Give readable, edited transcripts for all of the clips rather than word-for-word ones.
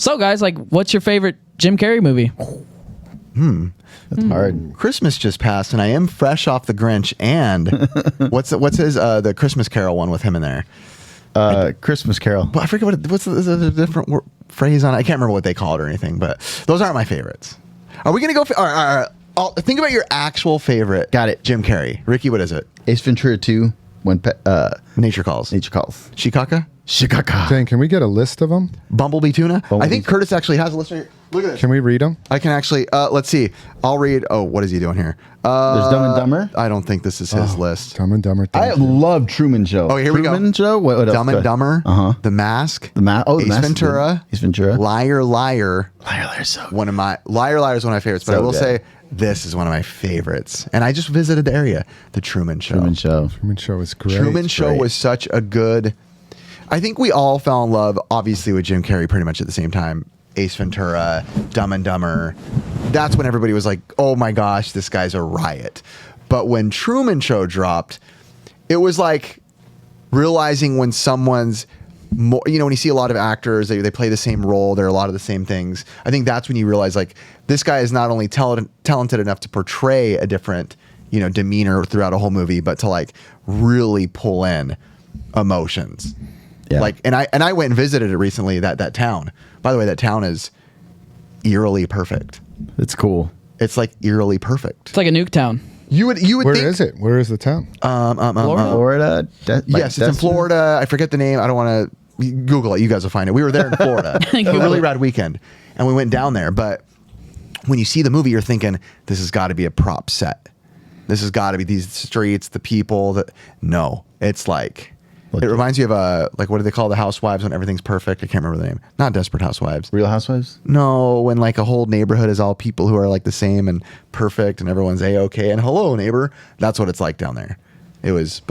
So, guys, like, what's your favorite Jim Carrey movie? That's hard. Christmas just passed, and I am fresh off the Grinch. And what's his the Christmas Carol one with him in there? Christmas Carol. But I forget what's the different phrase on it. I can't remember what they call it or anything. But those aren't my favorites. Are we gonna go? All right. Think about your actual favorite. Got it. Jim Carrey. Ricky, what is it? Ace Ventura 2. When Nature Calls. Nature Calls. Shikaka. Dang, can we get a list of them? Bumblebee Tuna. Bumblebee. I think Curtis actually has a list right here. Look at this. Can we read them? I can actually. Let's see. I'll read. Oh, what is he doing here? There's Dumb and Dumber. I don't think this is his list. Dumb and Dumber. I love Truman Show. Oh, here we go. Truman Show. What else? Dumb and Dumber. The Mask. The Ace Mask. Ventura. Ace Ventura. Liar, Liar. Liar, so good. One of my Liar is one of my favorites. But So I will good. say this is one of my favorites. And I just visited the area. The Truman Show. Truman Show. Truman Show is great. Truman Show great. was such a good. I think we all fell in love, obviously, with Jim Carrey pretty much at the same time. Ace Ventura, Dumb and Dumber. That's when everybody was like, "Oh my gosh, this guy's a riot." But when Truman Show dropped, it was like realizing when someone's more, when you see a lot of actors, they play the same role, they're a lot of the same things. I think that's when you realize like this guy is not only talented enough to portray a different, demeanor throughout a whole movie, but to like really pull in emotions. Yeah. Like, and I went and visited it recently. That town. By the way, that town is eerily perfect. It's cool. It's like eerily perfect. It's like a nuke town. You would Where think, is it? Where is the town? Florida. Yes, it's in Florida. I forget the name. I don't want to Google it. You guys will find it. We were there in Florida. A really rad weekend, and we went down there. But when you see the movie, you're thinking this has got to be a prop set. This has got to be these streets, the people. No, it's like. It reminds you of what do they call the housewives when everything's perfect? I can't remember the name. Not Desperate Housewives. Real Housewives? No, when like a whole neighborhood is all people who are like the same and perfect and everyone's A-okay and hello neighbor. That's what it's like down there. It was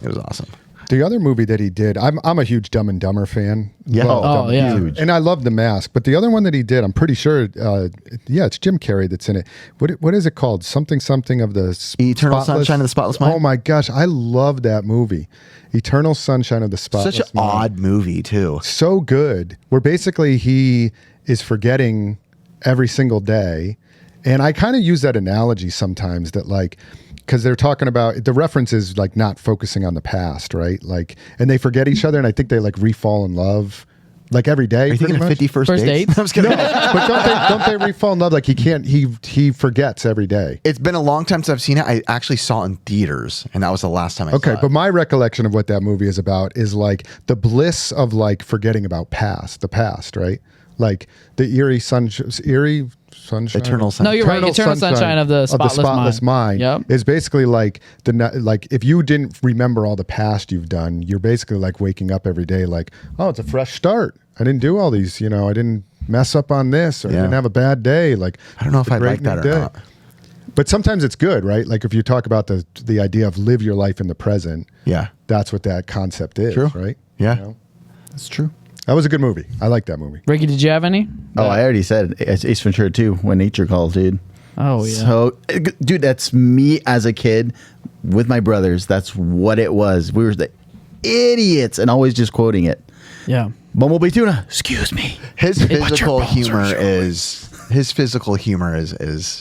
awesome. The other movie that he did, I'm a huge Dumb and Dumber fan. Yeah. Yeah. Huge. And I love The Mask. But the other one that he did, I'm pretty sure, it's Jim Carrey that's in it. What is it called? Something of the Eternal Sunshine of the Spotless Mind? Oh my gosh, I love that movie. Eternal Sunshine of the Spotless Such an Mind. odd movie too. So good. Where basically he is forgetting every single day. And I kind of use that analogy sometimes that like, because they're talking about, the reference is like not focusing on the past, right? Like, and they forget each other, and I think they like re-fall in love like every day. Are you thinking of 50 First Dates? I'm just kidding. But don't they re-fall in love? Like he forgets every day. It's been a long time since I've seen it. I actually saw it in theaters, and that was the last time I saw it. Okay, but my recollection of what that movie is about is like the bliss of like forgetting about the past, right? Like the eerie sunshine. Eternal Sunshine. No, you're right. Eternal Sunshine of the Spotless Mind. Yep. Is basically like if you didn't remember all the past you've done, you're basically like waking up every day like, oh, it's a fresh start. I didn't do all these, I didn't mess up on this, or I didn't have a bad day. Like, I don't know if I'd like that or not. But sometimes it's good, right? Like if you talk about the idea of live your life in the present. Yeah. That's what that concept is, True. right? Yeah. That's true. That was a good movie. I like that movie. Ricky, did you have any? Oh, I already said it's Ace Ventura 2, When Nature Calls, dude. Oh, yeah. So, dude, that's me as a kid with my brothers. That's what it was. We were the idiots and always just quoting it. Yeah. Bumblebee Tuna, excuse me. His physical humor is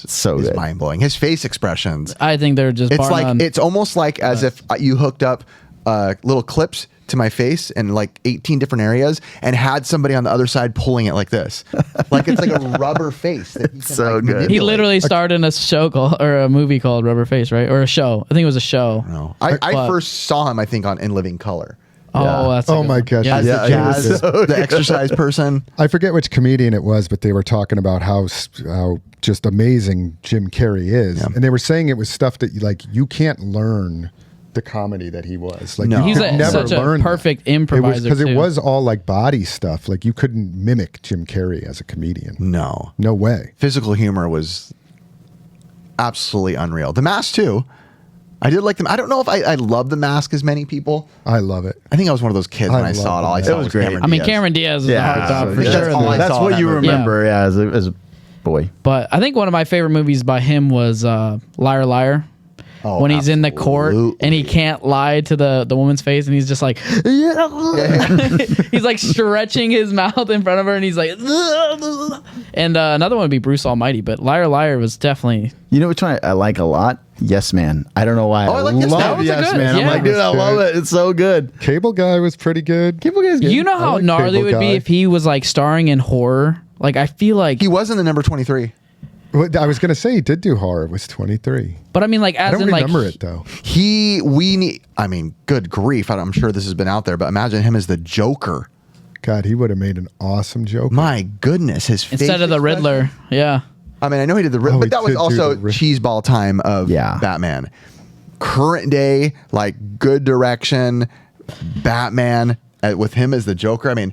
So good. mind blowing. His face expressions. I think they're just It's bar like none. it's almost like as if you hooked up little clips to my face in like 18 different areas and had somebody on the other side pulling it like this. Like it's like a rubber face. That he can, So like, good. manipulate. He literally starred in a show or a movie called Rubber Face, right? Or a show. I think it was a show. No. I first saw him, I think, in Living Color. Oh, that's a Oh good my one. gosh. Yeah. As Yeah, the he was jazz, so the exercise person. I forget which comedian it was, but they were talking about how just amazing Jim Carrey is. Yeah. And they were saying it was stuff that you can't learn the comedy that he was. Like No. you He's could never such a learn that. perfect improviser, Because it too. was all like body stuff. Like you couldn't mimic Jim Carrey as a comedian. No. No way. Physical humor was absolutely unreal. The Mask, too. I did like them. I don't know if I love The Mask as many people. I love it. I think I was one of those kids when I love saw it. The All I Mask. saw It was was great. Cameron I mean, Diaz. Cameron Diaz is a hard top for yeah, sure. that's all I That's saw what in you that movie. remember, as a boy. But I think one of my favorite movies by him was Liar Liar. Oh, when he's in the court absolutely. and he can't lie to the woman's face, and he's just like, he's like stretching his mouth in front of her, and he's like, and another one would be Bruce Almighty, but Liar Liar was definitely. You know which one I like a lot? Yes Man. I don't know why. Oh, I like Yes Man. love That was a Yes good- Man. I'm yeah. like, dude, I love it. It's so good. Cable Guy was pretty good. Cable Guy's good. You know how like gnarly it Cable would be Guy. if he was like starring in horror. Like I feel like, He was in the number 23. Well, I was gonna say he did do horror. It was 23. but I mean like I as don't in like remember it though. I mean, good grief. I'm sure this has been out there, but imagine him as the Joker. God, he would have made an awesome Joker. My goodness, his face instead of the expression. Riddler. Yeah. I mean, I know he did the Riddler, Oh, but he that was did do also the Riddler. cheeseball time of Yeah. Batman. Current day, like good direction, Batman with him as the Joker. I mean,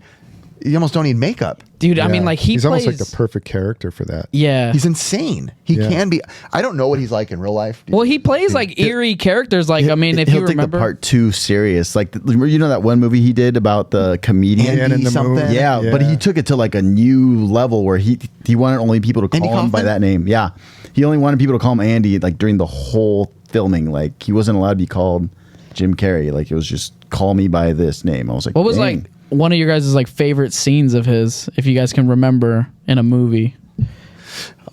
you almost don't need makeup. Dude, I Yeah. mean like he's plays almost like the perfect character for that. yeah. He's insane. He Yeah. can be. I don't know what he's like in real life. Well, he plays like eerie characters. Like I mean, if he'll you take remember, the part too serious. Like you know that one movie he did about the comedian. Man in the something. Moon. Yeah, but he took it to like a new level where he wanted only people to Andy call him by Kaufman? that name. Yeah, he only wanted people to call him Andy like during the whole filming. Like he wasn't allowed to be called Jim Carrey. Like it was just call me by this name. I was like, what was dang. like one of your guys' like favorite scenes of his, if you guys can remember in a movie?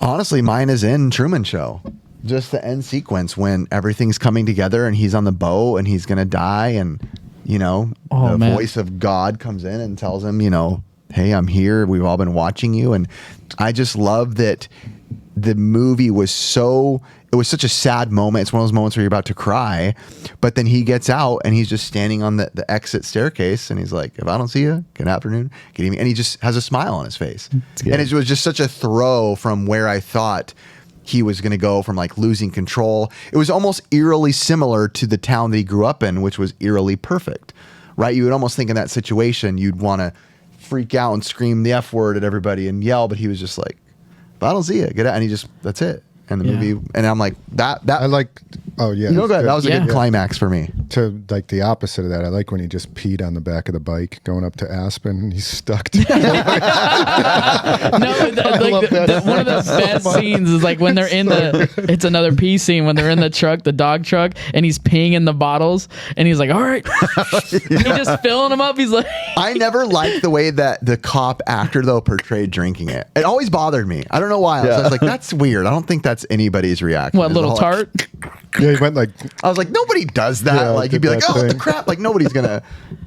Honestly, mine is in Truman Show. Just the end sequence when everything's coming together and he's on the boat and he's gonna die, and the man. voice of God comes in and tells him, hey, I'm here. We've all been watching you, and I just love that the movie was such a sad moment. It's one of those moments where you're about to cry, but then he gets out and he's just standing on the exit staircase and he's like, if I don't see you, good afternoon, good evening. And he just has a smile on his face. good. And it was just such a throw from where I thought he was going to go from like losing control. It was almost eerily similar to the town that he grew up in, which was eerily perfect, right? You would almost think in that situation, you'd want to freak out and scream the F word at everybody and yell, but he was just like, if I don't see you, get out. And he just, that's it. And the Yeah. movie, and I'm like, that. I like. Oh yeah, Go ahead. That was a Yeah. good climax for me. to like the opposite of that. I like when he just peed on the back of the bike going up to Aspen and he's stuck. To One of the best scenes is like when they're in it's another pee scene when they're in the truck, the dog truck, and he's peeing in the bottles, and he's like, all right, he's just filling them up. He's like, I never liked the way that the cop actor though portrayed drinking it. It always bothered me. I don't know why. I was like, that's weird. I don't think that's anybody's reaction. what, Is the little whole- tart? yeah, he went like. I was like, nobody does that. Yeah, Like you'd did be like, that oh, the thing. crap. Like nobody's gonna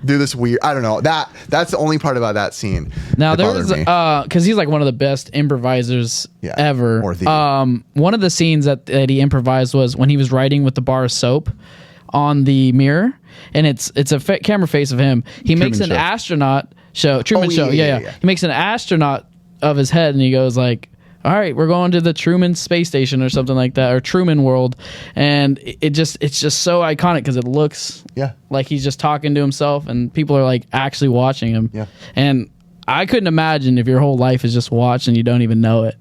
do this weird. I don't know. That's the only part about that scene. Now that there bothered was me. because he's like one of the best improvisers Yeah, ever. or the- One of the scenes that he improvised was when he was writing with the bar of soap on the mirror, and it's a camera face of him. He makes an Show. astronaut show. Truman Oh, Show. yeah. Yeah. He makes an astronaut of his head, and he goes like, all right, we're going to the Truman Space Station or something like that, or Truman World, and it's just so iconic because it looks Yeah. like he's just talking to himself, and people are like actually watching him. Yeah. And I couldn't imagine if your whole life is just watched and you don't even know it.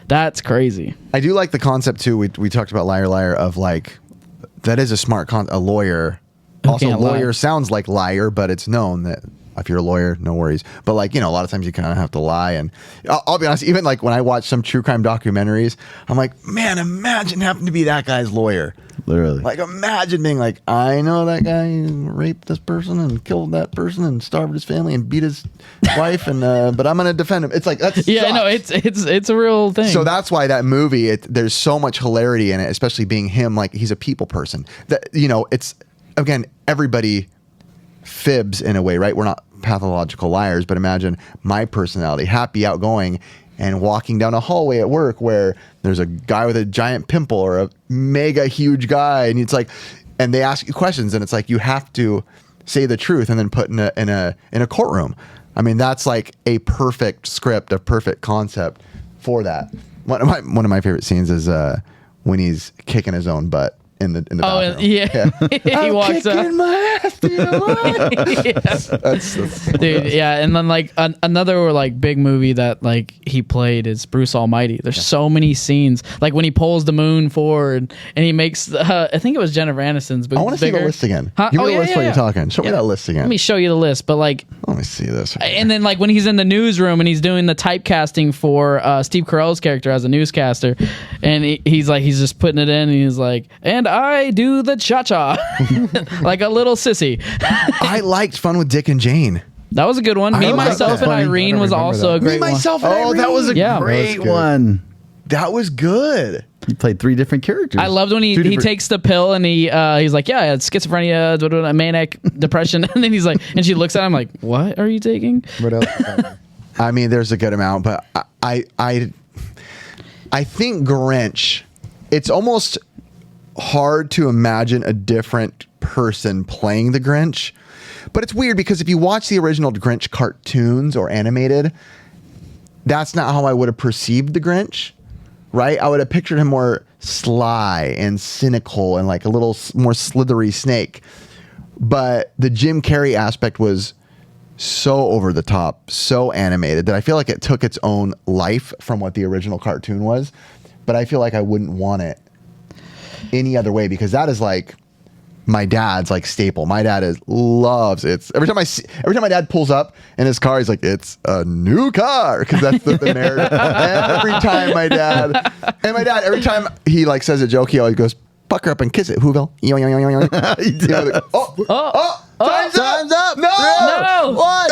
That's crazy. I do like the concept too. We talked about Liar Liar of like that is a smart a lawyer. Also, can't lawyer lie. sounds like liar, but it's known that if you're a lawyer, no worries. But like a lot of times you kind of have to lie. And I'll be honest, even like when I watch some true crime documentaries, I'm like, man, imagine having to be that guy's lawyer. Literally. Like imagine being like, I know that guy raped this person and killed that person and starved his family and beat his wife, and but I'm gonna defend him. It's like that's Yeah, no, it's a real thing. so that's why that movie, there's so much hilarity in it, especially being him. Like he's a people person. That it's again, everybody fibs in a way, right? We're not pathological liars, but imagine my personality, happy, outgoing, and walking down a hallway at work where there's a guy with a giant pimple or a mega huge guy, and it's like, and they ask you questions, and it's like you have to say the truth and then put in a courtroom. I mean, that's like a perfect script, a perfect concept for that. One of my favorite scenes is when he's kicking his own butt in the bathroom. yeah. He walks up. my ass, dude. That's Dude, yeah, and then like another like big movie that like he played is Bruce Almighty. There's so many scenes, like when he pulls the moon forward and he makes I think it was Jennifer Aniston's boobs I want to see the bigger. list again. Huh? Give me Oh, the yeah, list yeah, while yeah. you're talking. Show me Yeah. that list again. Let me show you the list, but like, Let me see this. and then like when he's in the newsroom and he's doing the typecasting for Steve Carell's character as a newscaster, and he's just putting it in, and he's like, and and I do the cha-cha like a little sissy. I liked Fun with Dick and Jane. That was a good one. Me, like Myself, that. and Irene I was don't remember also that. a great Me, Myself, one. and Oh, Irene. that was a Yeah. great That was good. one. That was good. He played 3 different characters. I loved when he different- takes the pill and he's like, yeah, it's schizophrenia, manic depression, and then he's like, and she looks at him like, what are you taking? What else? I mean, there's a good amount, but I think Grinch. It's almost hard to imagine a different person playing the Grinch, but it's weird because if you watch the original Grinch cartoons or animated, that's not how I would have perceived the Grinch, right? I would have pictured him more sly and cynical and like a little more slithery snake. But the Jim Carrey aspect was so over the top, so animated that I feel like it took its own life from what the original cartoon was. But I feel like I wouldn't want it any other way because that is like my dad's like staple. My dad loves it. Every time my dad pulls up in his car, he's like, "It's a new car," because that's the narrative. Every time my dad, every time he like says a joke, he always goes, "Pucker up and kiss it, Whoville." Time's up! Time's up! No! No! What?